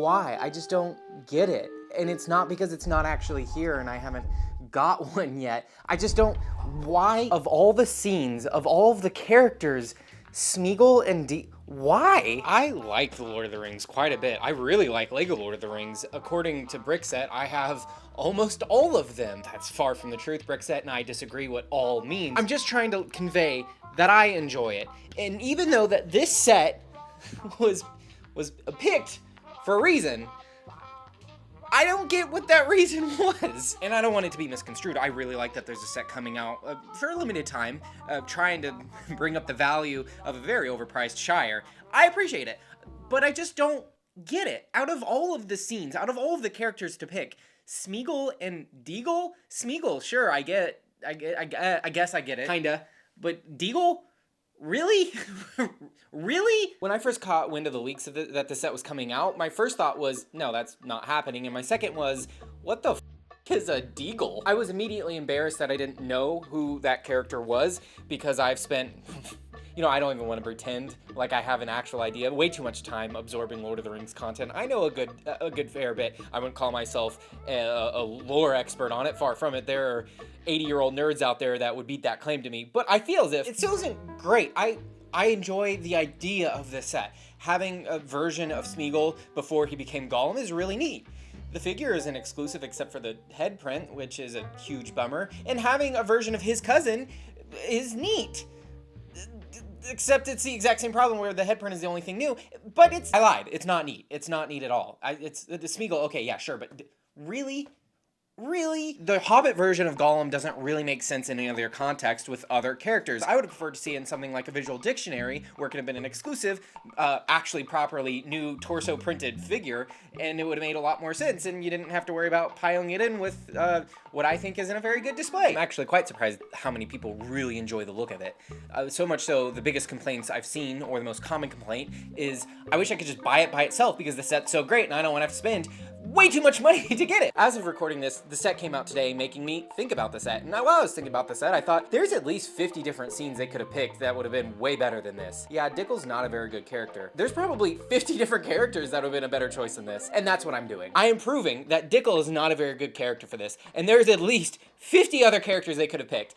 why? I just don't get it. And it's not because it's not actually here and I haven't got one yet. I just don't, why of all the scenes, of all of the characters, Sméagol and why? I like The Lord of the Rings quite a bit. I really like LEGO Lord of the Rings. According to Brickset, I have almost all of them. That's far from the truth, Brickset, and I disagree what all means. I'm just trying to convey that I enjoy it. And even though that this set was picked for a reason, I don't get what that reason was. And I don't want it to be misconstrued. I really like that there's a set coming out for a limited time, trying to bring up the value of a very overpriced Shire. I appreciate it, but I just don't get it. Out of all of the scenes, out of all of the characters to pick, Sméagol and Déagol? Sméagol, sure, I guess I get it, kinda. But Déagol? Really? Really? When I first caught wind of the leaks of that the set was coming out, my first thought was, no, that's not happening. And my second was, what the f is a Déagol? I was immediately embarrassed that I didn't know who that character was because I've spent, you know, I don't even want to pretend like I have an actual idea. Way too much time absorbing Lord of the Rings content. I know a good fair bit. I wouldn't call myself a lore expert on it. Far from it. There are 80-year-old nerds out there that would beat that claim to me. But I feel as if it still isn't great. I enjoy the idea of this set. Having a version of Sméagol before he became Gollum is really neat. The figure isn't exclusive except for the head print, which is a huge bummer. And having a version of his cousin is neat. Except it's the exact same problem where the head print is the only thing new. But I lied. It's not neat. It's not neat at all. It's the Sméagol. Okay, yeah, sure, but really? Really? The Hobbit version of Gollum doesn't really make sense in any other context with other characters. I would have preferred to see it in something like a visual dictionary, where it could have been an exclusive, actually properly new torso printed figure, and it would have made a lot more sense, and you didn't have to worry about piling it in with what I think isn't a very good display. I'm actually quite surprised how many people really enjoy the look of it. So much so, the biggest complaints I've seen, or the most common complaint, is I wish I could just buy it by itself because the set's so great and I don't want to have to spend way too much money to get it. As of recording this, the set came out today, making me think about the set. And while I was thinking about the set, I thought there's at least 50 different scenes they could have picked that would have been way better than this. Yeah, Déagol's not a very good character. There's probably 50 different characters that would have been a better choice than this. And that's what I'm doing. I am proving that Déagol is not a very good character for this. And there's at least 50 other characters they could have picked.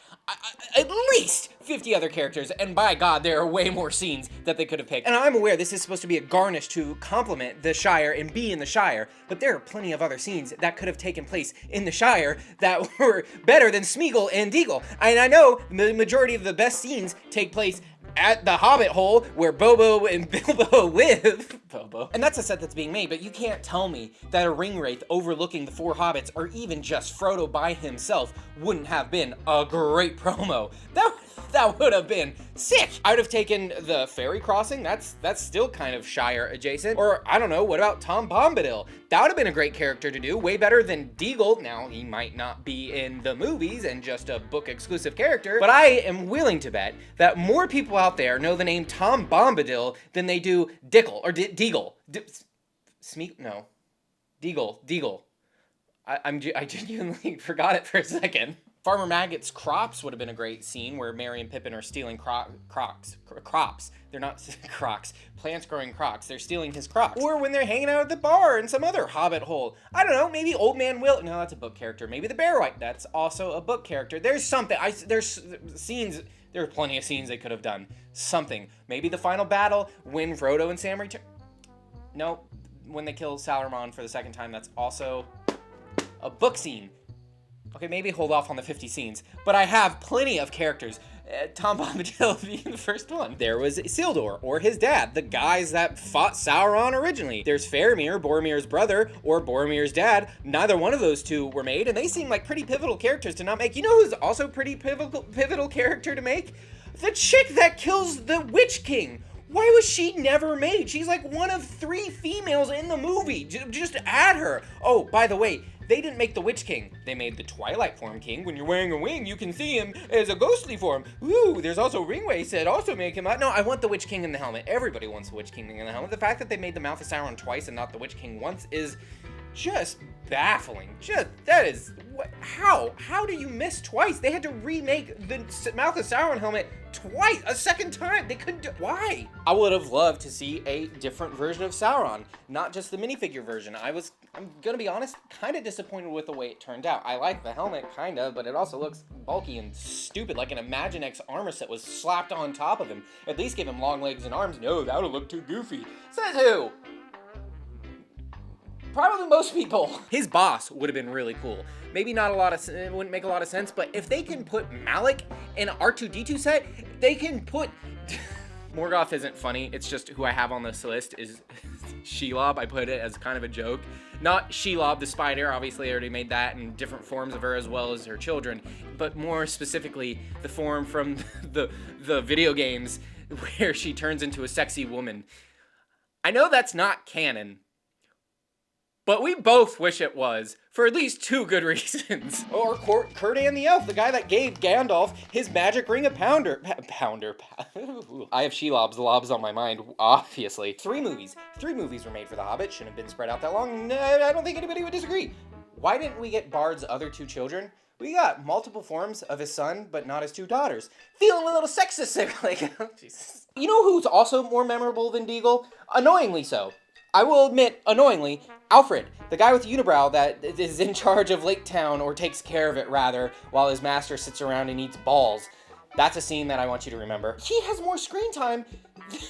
At least 50 other characters. And by God, there are way more scenes that they could have picked. And I'm aware this is supposed to be a garnish to complement the Shire and be in the Shire. But there are plenty of other scenes that could have taken place in the Shire that were better than Sméagol and Déagol. And I know the majority of the best scenes take place at the Hobbit hole where Bobo and Bilbo live. Bobo. And that's a set that's being made, but you can't tell me that a ring wraith overlooking the four hobbits, or even just Frodo by himself, wouldn't have been a great promo. That would have been sick. I would have taken the ferry crossing. That's still kind of Shire adjacent. Or I don't know, what about Tom Bombadil? That would have been a great character to do. Way better than Déagol. Now, he might not be in the movies and just a book exclusive character, but I am willing to bet that more people out there know the name Tom Bombadil than they do Déagol or Déagol. No. Déagol. I genuinely forgot it for a second. Farmer Maggot's crops would have been a great scene where Merry and Pippin are stealing crops. They're not crocs. Plants growing crocs. They're stealing his crocs. Or when they're hanging out at the bar in some other hobbit hole. I don't know, maybe Old Man Will. No, that's a book character. Maybe the Bear White. That's also a book character. There's something. There's scenes. There are plenty of scenes they could have done. Something. Maybe the final battle when Frodo and Sam return. No, when they kill Saruman for the second time. That's also a book scene. Okay, maybe hold off on the 50 scenes, but I have plenty of characters. Tom Bombadil being the first one. There was Isildur, or his dad, the guys that fought Sauron originally. There's Faramir, Boromir's brother, or Boromir's dad. Neither one of those two were made, and they seem like pretty pivotal characters to not make. You know who's also pretty pivotal character to make? The chick that kills the Witch King. Why was she never made? She's like one of 3 females in the movie. Just add her. Oh, by the way, they didn't make the Witch King. They made the Twilight form king. When you're wearing a wing, you can see him as a ghostly form. Ooh, there's also Ringways that also make him out. No, I want the Witch King in the helmet. Everybody wants the Witch King in the helmet. The fact that they made the Mouth of Sauron twice and not the Witch King once is just baffling. That is, how do you miss twice? They had to remake the Mouth of Sauron helmet twice, a second time. They couldn't do, why? I would have loved to see a different version of Sauron, not just the minifigure version. I'm gonna be honest, kind of disappointed with the way it turned out. I like the helmet, kind of, but it also looks bulky and stupid, like an Imaginext armor set was slapped on top of him. At least give him long legs and arms. No, that would look too goofy. Says who? Probably most people. His boss would have been really cool. Maybe not a lot of, it wouldn't make a lot of sense, but if they can put Malik in an R2-D2 set, they can put... Morgoth isn't funny, it's just who I have on this list is Shelob. I put it as kind of a joke. Not Shelob the spider, obviously I already made that, and different forms of her as well as her children, but more specifically, the form from the video games where she turns into a sexy woman. I know that's not canon, but we both wish it was, for at least two good reasons. Or Círdan the Elf, the guy that gave Gandalf his magic ring of Pounder. I have Shelob's lobs on my mind, obviously. Three movies were made for The Hobbit, shouldn't have been spread out that long. No, I don't think anybody would disagree. Why didn't we get Bard's other two children? We got multiple forms of his son, but not his two daughters. Feeling a little sexist there, like, Jesus. You know who's also more memorable than Déagol? Annoyingly so. I will admit, annoyingly, Alfred, the guy with the unibrow that is in charge of Lake Town, or takes care of it rather, while his master sits around and eats balls. That's a scene that I want you to remember. He has more screen time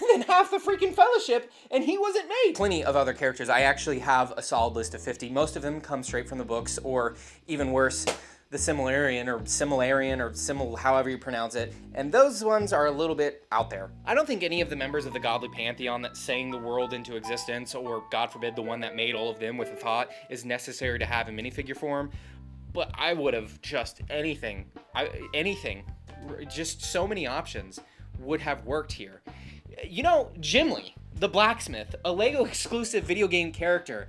than half the freaking Fellowship, and he wasn't made. Plenty of other characters. I actually have a solid list of 50. Most of them come straight from the books, or even worse, the Similarian, however you pronounce it, and those ones are a little bit out there. I don't think any of the members of the godly pantheon that sang the world into existence, or God forbid the one that made all of them with a thought, is necessary to have in minifigure form, but I would have just anything, just so many options would have worked here. You know, Gimli, the blacksmith, a LEGO exclusive video game character,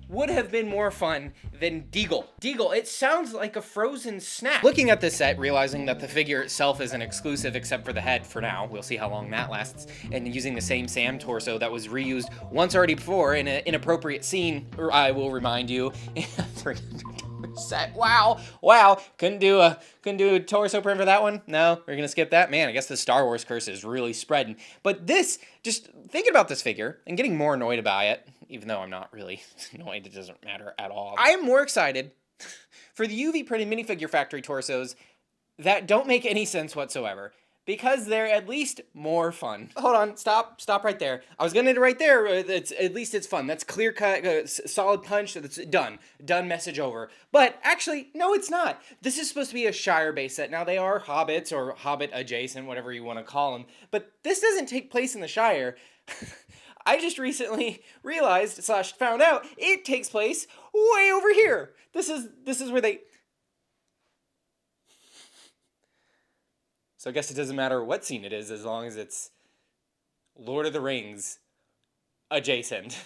would have been more fun than Déagol. Déagol, it sounds like a frozen snack. Looking at this set, realizing that the figure itself isn't exclusive except for the head for now, we'll see how long that lasts, and using the same Sam torso that was reused once already before in an inappropriate scene, or I will remind you, in a $300 set. Wow, couldn't do a torso print for that one? No, we're gonna skip that? Man, I guess the Star Wars curse is really spreading. But this, just thinking about this figure and getting more annoyed by it, even though I'm not really annoyed, it doesn't matter at all. I am more excited for the UV printed minifigure factory torsos that don't make any sense whatsoever, because they're at least more fun. Hold on, stop right there. I was gonna do right there, at least it's fun. That's clear cut, solid punch, that's done message over. But actually, no it's not. This is supposed to be a Shire-based set. Now they are Hobbits, or Hobbit adjacent, whatever you wanna call them, but this doesn't take place in the Shire. I just recently realized / found out it takes place way over here. This is where they... So I guess it doesn't matter what scene it is as long as it's Lord of the Rings adjacent.